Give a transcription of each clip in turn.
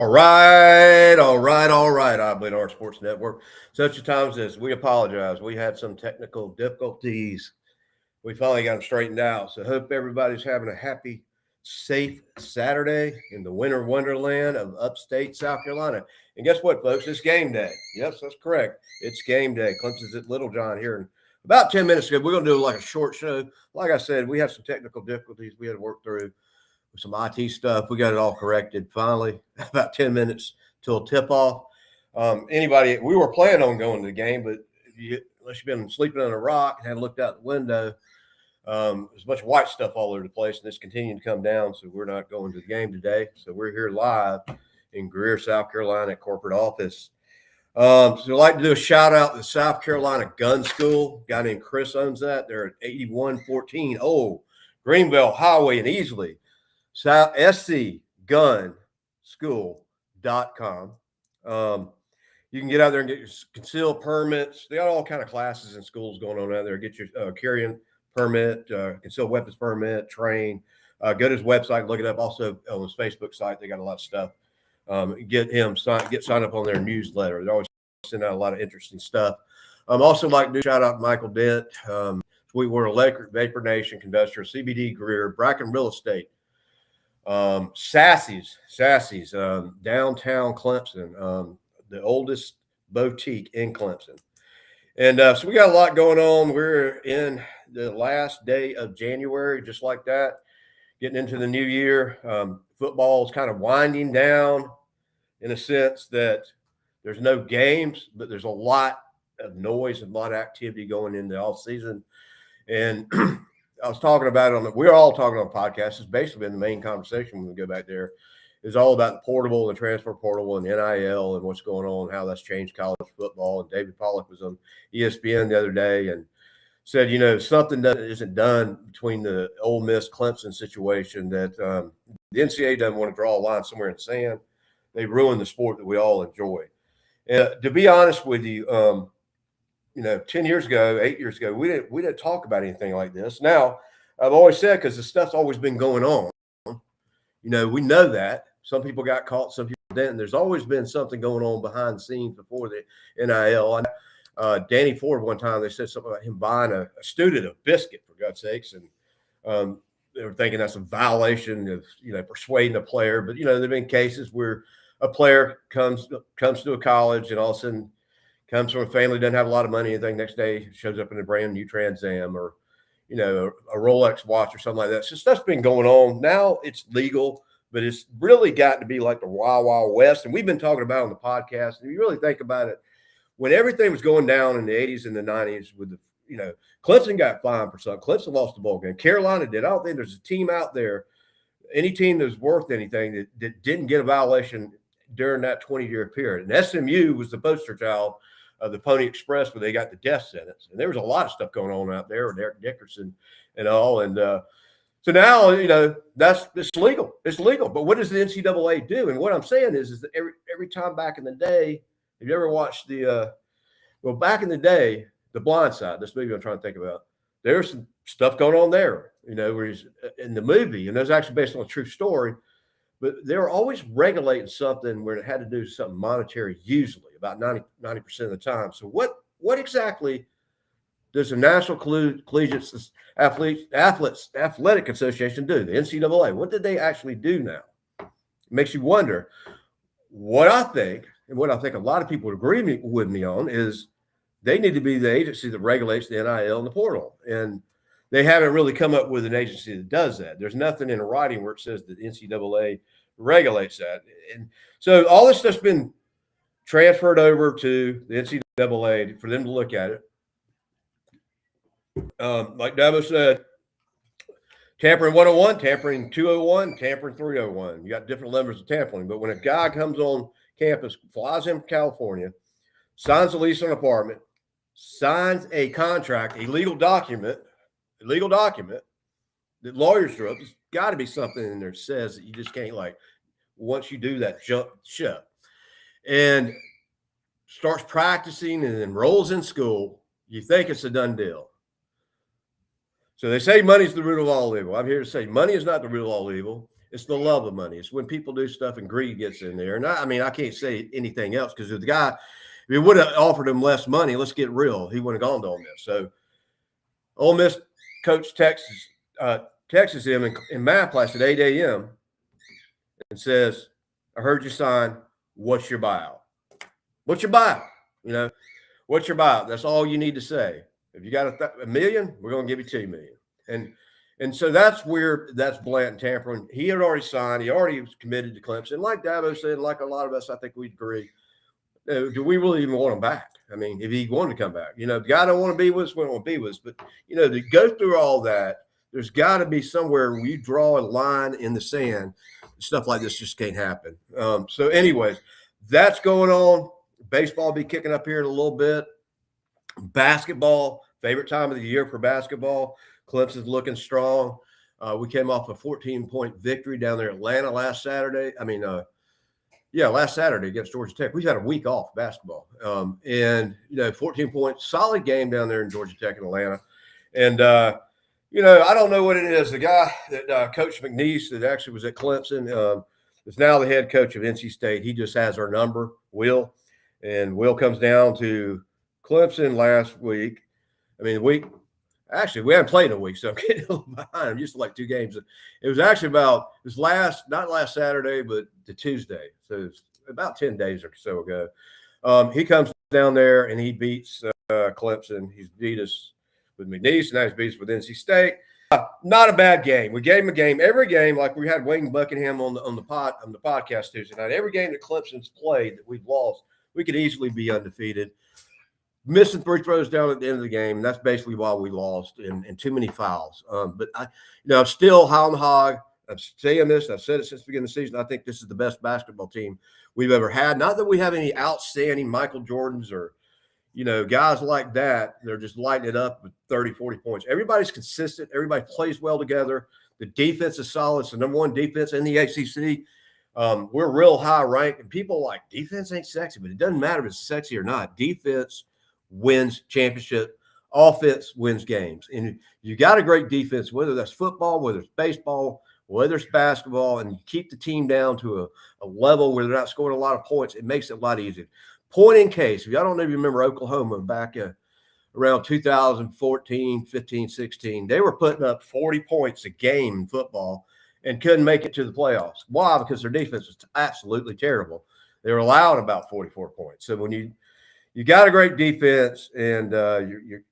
All right. I believe our sports network. Such a time as this, we apologize. We had some technical difficulties. We finally got them straightened out. So hope everybody's having a happy, safe Saturday in the winter wonderland of upstate South Carolina. And guess what, folks? It's game day. Yes, that's correct. It's game day. Clemson's at Little John here. And about 10 minutes ago, we're going to do like a short show. Like I said, we had some technical difficulties we had to work through. Some IT stuff. We got it all corrected finally. About 10 minutes till tip off. Anybody, we were planning on going to the game, but unless you've been sleeping on a rock and hadn't looked out the window, there's a bunch of white stuff all over the place, and it's continuing to come down. So we're not going to the game today. So we're here live in Greer, South Carolina, at corporate office. So I'd like to do a shout out to the South Carolina Gun School. A guy named Chris owns that. They're at 8114 Greenville Highway in Easley. scgunschool.com. You can get out there and get your concealed permits. They got all kind of classes and schools going on out there. Get your carrying permit, concealed weapons permit, train. Go to his website, look it up. Also on his Facebook site, they got a lot of stuff. Get signed up on their newsletter. They always send out a lot of interesting stuff. Also like to shout out Michael Dent, Sweetwater Electric, Vapor Nation, Conductor, CBD Greer, Bracken Real Estate. Sassy's, downtown Clemson, the oldest boutique in Clemson. And so we got a lot going on. We're in the last day of January, just like that, getting into the new year. Football is kind of winding down in a sense that there's no games, but there's a lot of noise and a lot of activity going into the off season. And I was talking about it we're all talking on the podcast. It's basically been the main conversation when we go back there. It's all about the portable and transfer portable and NIL and what's going on, how that's changed college football. And David Pollack was on ESPN the other day and said, something that isn't done between the Ole Miss Clemson situation, that the NCAA doesn't want to draw a line somewhere in the sand. They ruined the sport that we all enjoy. And to be honest with you, 10 years ago, 8 years ago, we didn't talk about anything like this. Now, I've always said, because the stuff's always been going on, we know that. Some people got caught, some people didn't. There's always been something going on behind the scenes before the NIL. Danny Ford, one time, they said something about him buying a student a biscuit, for God's sakes. And they were thinking that's a violation of, persuading a player. But, there have been cases where a player comes to a college and all of a sudden comes from a family, doesn't have a lot of money, anything, next day shows up in a brand new Trans Am or, a Rolex watch or something like that. So stuff's been going on. Now it's legal, but it's really gotten to be like the Wild Wild West. And we've been talking about it on the podcast. And you really think about it, when everything was going down in the 80s and the 90s with Clemson got fined for something. Clemson lost the ball game. Carolina did. I don't think there's a team out there, any team that's worth anything that didn't get a violation during that 20-year period. And SMU was the poster child of the Pony Express where they got the death sentence. And there was a lot of stuff going on out there with Eric Dickerson and all. And so now, it's legal. It's legal. But what does the NCAA do? And what I'm saying is that every time back in the day, have you ever watched back in the day, The Blind Side, this movie I'm trying to think about, there's some stuff going on there, where he's in the movie, and it's actually based on a true story. But they were always regulating something where it had to do with something monetary, usually about 90% of the time. So what exactly does the National Collegiate Athletic Association do, the NCAA? What did they actually do now? It makes you wonder. What I think, and what I think a lot of people would agree with me on, is they need to be the agency that regulates the NIL and the portal. And they haven't really come up with an agency that does that. There's nothing in writing where it says that the NCAA regulates that. And so all this stuff's been transferred over to the NCAA for them to look at it. Like Dabo said, tampering 101, tampering 201, tampering 301. You got different levels of tampering. But when a guy comes on campus, flies in from California, signs a lease on an apartment, signs a contract, a legal document that lawyers drew up, there's got to be something in there that says that you just can't, once you do that, jump ship. And starts practicing and enrolls in school, you think it's a done deal. So they say money's the root of all evil. I'm here to say money is not the root of all evil. It's the love of money. It's when people do stuff and greed gets in there. And I mean, I can't say anything else because if the guy, if he would have offered him less money, let's get real, he wouldn't have gone to Ole Miss. So Ole Miss coach texts him in math class at 8 a.m. and says, I heard you sign. What's your buyout? What's your buyout? You know, what's your buyout? That's all you need to say. If you got a million, we're going to give you 2 million. And so that's blatant tampering. He had already signed. He already was committed to Clemson. Like Dabo said, like a lot of us, I think we'd agree. Do we really even want him back? I mean, if he wanted to come back, you know, the guy don't want to be with us, we don't want to be with us. But, you know, to go through all that, there's got to be somewhere where you draw a line in the sand. Stuff like this just can't happen. So anyways, that's going on. Baseball will be kicking up here in a little bit. Basketball, favorite time of the year for basketball. Clemson's looking strong. We came off a 14-point victory down there in Atlanta last Saturday. Last Saturday against Georgia Tech. We've had a week off basketball. And, you know, 14 points, solid game down there in Georgia Tech and Atlanta. And, you know, I don't know what it is. The guy that Coach McNeese that actually was at Clemson is now the head coach of NC State. He just has our number, Will. And Will comes down to Clemson last week. I mean, we haven't played in a week, so I'm getting a little behind. I'm used to like 2 games. It was actually not last Saturday, but the Tuesday. So it's about 10 days or so ago. He comes down there and he beats Clemson. He's beat us with McNeese, and now he's beat us with NC State. Not a bad game. We gave him a game. Every game, like we had Wayne Buckingham on the podcast Tuesday night. Every game that Clemson's played that we've lost, we could easily be undefeated. Missing 3 throws down at the end of the game, and that's basically why we lost, and too many fouls. But I'm still high on the hog. I'm saying this. I've said it since the beginning of the season. I think this is the best basketball team we've ever had. Not that we have any outstanding Michael Jordans or, you know, guys like that. They're just lighting it up with 30, 40 points. Everybody's consistent. Everybody plays well together. The defense is solid. It's the number 1 defense in the ACC. We're real high ranked, and people like defense ain't sexy, but it doesn't matter if it's sexy or not. Defense wins championship. Offense wins games. And you got a great defense, whether that's football, whether it's baseball, whether it's basketball, and you keep the team down to a level where they're not scoring a lot of points, it makes it a lot easier. Point in case, if y'all don't even remember Oklahoma back around 2014, 15, 16, they were putting up 40 points a game in football and couldn't make it to the playoffs. Why? Because their defense was absolutely terrible. They were allowed about 44 points. So when you got a great defense and you're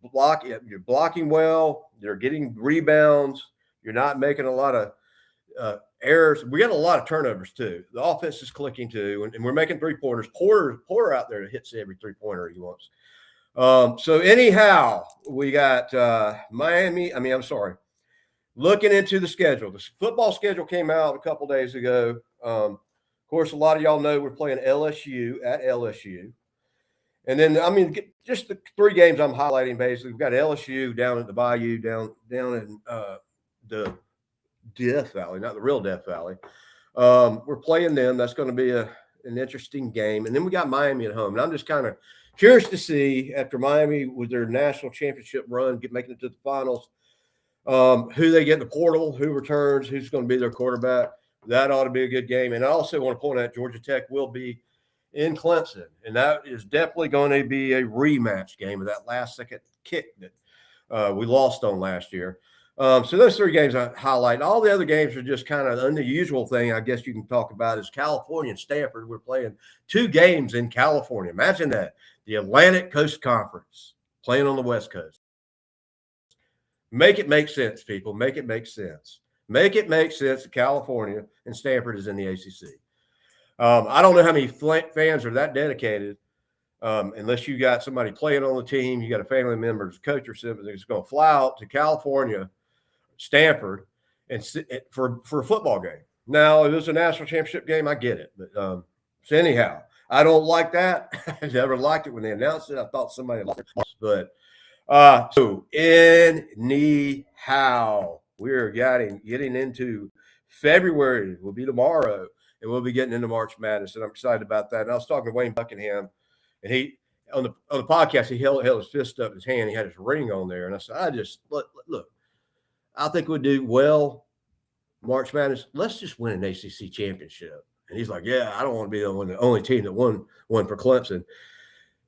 blocking well, you're getting rebounds, you're not making a lot of errors. We got a lot of turnovers too. The offense is clicking too, and we're making 3-pointers. Porter out there hits every 3-pointer he wants. So anyhow, we got Miami. Looking into the schedule. The football schedule came out a couple days ago. Of course, a lot of y'all know we're playing LSU at LSU. And then, just the 3 games I'm highlighting, basically. We've got LSU down at the Bayou, down in the Death Valley, not the real Death Valley. We're playing them. That's going to be an interesting game. And then we got Miami at home. And I'm just kind of curious to see, after Miami with their national championship run, making it to the finals, who they get in the portal, who returns, who's going to be their quarterback. That ought to be a good game. And I also want to point out Georgia Tech will be in Clemson, and that is definitely going to be a rematch game of that last-second kick that we lost on last year. So those 3 games I highlight. All the other games are just kind of the usual thing I guess you can talk about is California and Stanford. We're playing 2 games in California. Imagine that. The Atlantic Coast Conference playing on the West Coast. Make it make sense, people. Make it make sense. Make it make sense that California and Stanford is in the ACC. I don't know how many fans are that dedicated, unless you got somebody playing on the team, you got a family member, coach or something that's going to fly out to California, Stanford, and for a football game. Now, if it was a national championship game, I get it. But so anyhow, I don't like that. I never liked it when they announced it. I thought somebody liked it. But so anyhow, we're getting into February. Will be tomorrow. And we'll be getting into March Madness, and I'm excited about that. And I was talking to Wayne Buckingham, and he on the podcast he held his fist up, his hand. He had his ring on there, and I said, look. I think we'll do well March Madness, let's just win an ACC championship. And he's like, yeah, I don't want to be the only team that won for Clemson.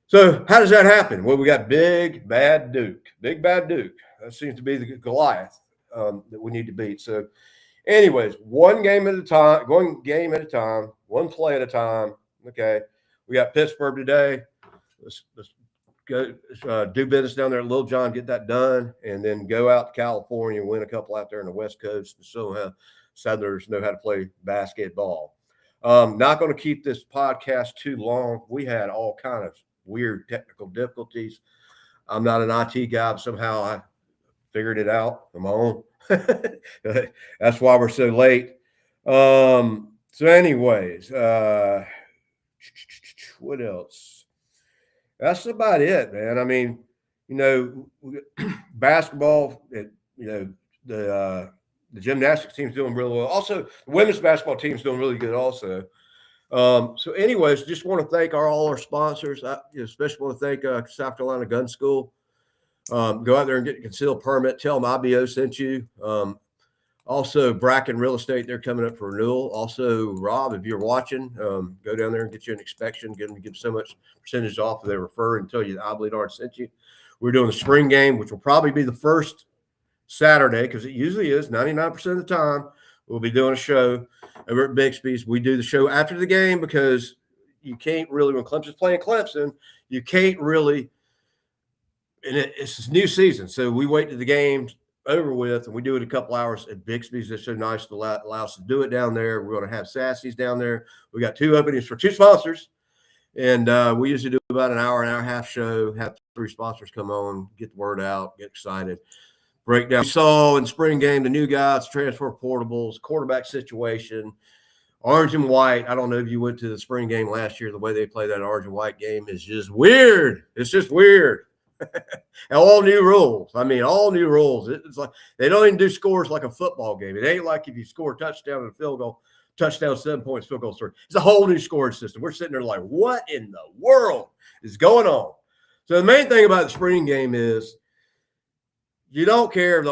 So how does that happen? Well, we got Big Bad Duke. Big Bad Duke. That seems to be the Goliath that we need to beat. So anyways, one game at a time, one play at a time. Okay. We got Pittsburgh today. Let's go do business down there at Little John, get that done, and then go out to California and win a couple out there in the West Coast and show how Southerners know how to play basketball. Not going to keep this podcast too long. We had all kind of weird technical difficulties. I'm not an IT guy, but somehow I figured it out on my own. That's why we're so late. So anyways, what else? That's about it, man. I mean, basketball, the gymnastics team's doing really well. Also, the women's basketball team's doing really good also. So anyways, just want to thank all our sponsors. I especially want to thank South Carolina Gun School. Go out there and get a concealed permit. Tell them IBO sent you. Also, Bracken Real Estate, they're coming up for renewal. Also, Rob, if you're watching, go down there and get you an inspection. Give so much percentage off if they refer and tell you that I Bleed Orange sent you. We're doing the spring game, which will probably be the first Saturday because it usually is 99% of the time. We'll be doing a show over at Bixby's. We do the show after the game because you can't really, when Clemson's playing Clemson, you can't really, and it's this new season. So we wait till the game's over with, and we do it a couple hours at Bixby's. They're so nice to allow us to do it down there. We're going to have Sassy's down there. We got 2 openings for 2 sponsors, and we usually do about an hour and a half show, have 3 sponsors come on, get the word out, get excited. Breakdown. We saw in spring game the new guys, transfer portables, quarterback situation, orange and white. I don't know if you went to the spring game last year. The way they play that orange and white game is just weird. It's just weird. All new rules. I mean, all new rules. It's like they don't even do scores like a football game. It ain't like if you score a touchdown and a field goal, touchdown 7 points, field goal 3. It's a whole new scoring system. We're sitting there like, what in the world is going on? So the main thing about the spring game is you don't care if the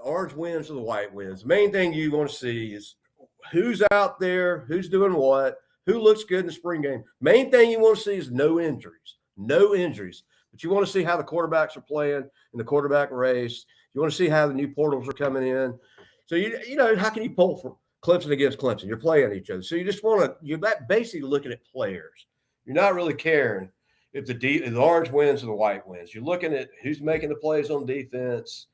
orange wins or the white wins. The main thing you want to see is who's out there, who's doing what, who looks good in the spring game. Main thing you want to see is no injuries. But you want to see how the quarterbacks are playing in the quarterback race. You want to see how the new portals are coming in. So, how can you pull from Clemson against Clemson? You're playing each other. So you just want to – you're basically looking at players. You're not really caring if the orange wins or the white wins. You're looking at who's making the plays on defense,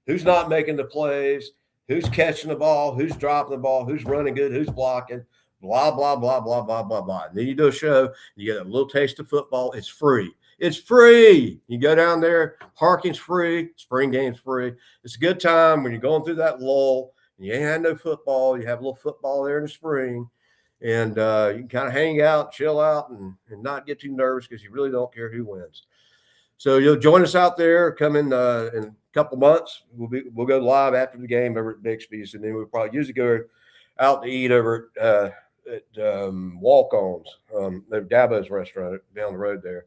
who's not making the plays, who's catching the ball, who's dropping the ball, who's running good, who's blocking, blah, blah, blah, blah, blah, blah, blah. And then you do a show, you get a little taste of football. It's free. It's free. You go down there, parking's free, spring game's free. It's a good time when you're going through that lull and you ain't had no football. You have a little football there in the spring. And you can kind of hang out, chill out, and not get too nervous because you really don't care who wins. So you'll join us out there. Come in a couple months. We'll go live after the game over at Bixby's, and then we'll probably usually go out to eat over at Walk-On's, Dabo's restaurant down the road there.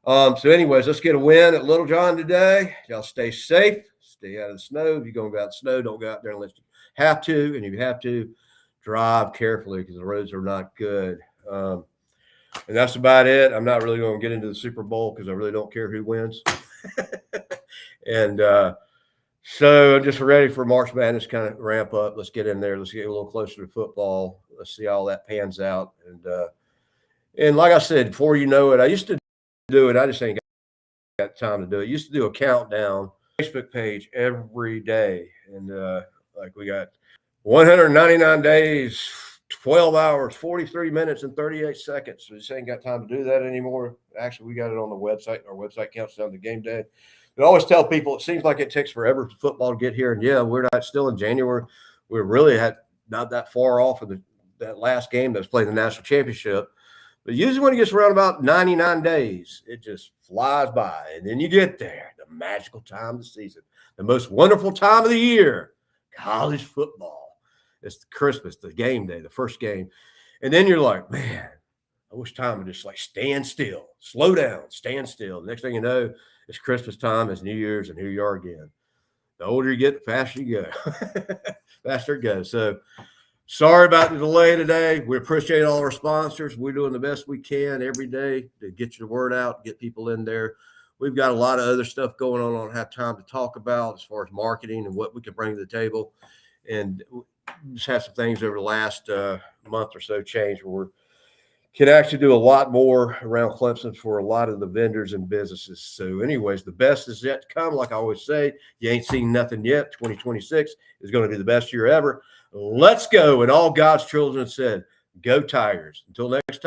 So anyways, let's get a win at Little John today. Y'all stay safe. Stay out of the snow. If you're going to go out in the snow, don't go out there unless you have to. And if you have to, drive carefully because the roads are not good. And that's about it. I'm not really going to get into the Super Bowl because I really don't care who wins. And so I'm just ready for March Madness kind of ramp up. Let's get in there. Let's get a little closer to football. Let's see how that pans out. And like I said, before you know it, I used to do it. I just ain't got time to do it. I used to do a countdown Facebook page every day. And like we got 199 days, 12 hours, 43 minutes, and 38 seconds. We just ain't got time to do that anymore. Actually, we got it on the website. Our website counts down to game day. I always tell people it seems like it takes forever for football to get here. And, yeah, we're not still in January. We're really not that far off of that last game that was playing the national championship. But usually when it gets around about 99 days, it just flies by. And then you get there, the magical time of the season, the most wonderful time of the year, college football. It's the Christmas, the game day, the first game. And then you're like, man, I wish time would just like stand still, slow down, stand still. The next thing you know, it's Christmas time, it's New Year's, and here you are again. The older you get, the faster you go. Faster it goes. So sorry about the delay today. We appreciate all our sponsors. We're doing the best we can every day to get your word out, get people in there. We've got a lot of other stuff going on. I don't have time to talk about as far as marketing and what we can bring to the table. And just have some things over the last month or so change where we can actually do a lot more around Clemson for a lot of the vendors and businesses. So anyways, the best is yet to come. Like I always say, you ain't seen nothing yet. 2026 is going to be the best year ever. Let's go. And all God's children said, go Tigers. Until next time.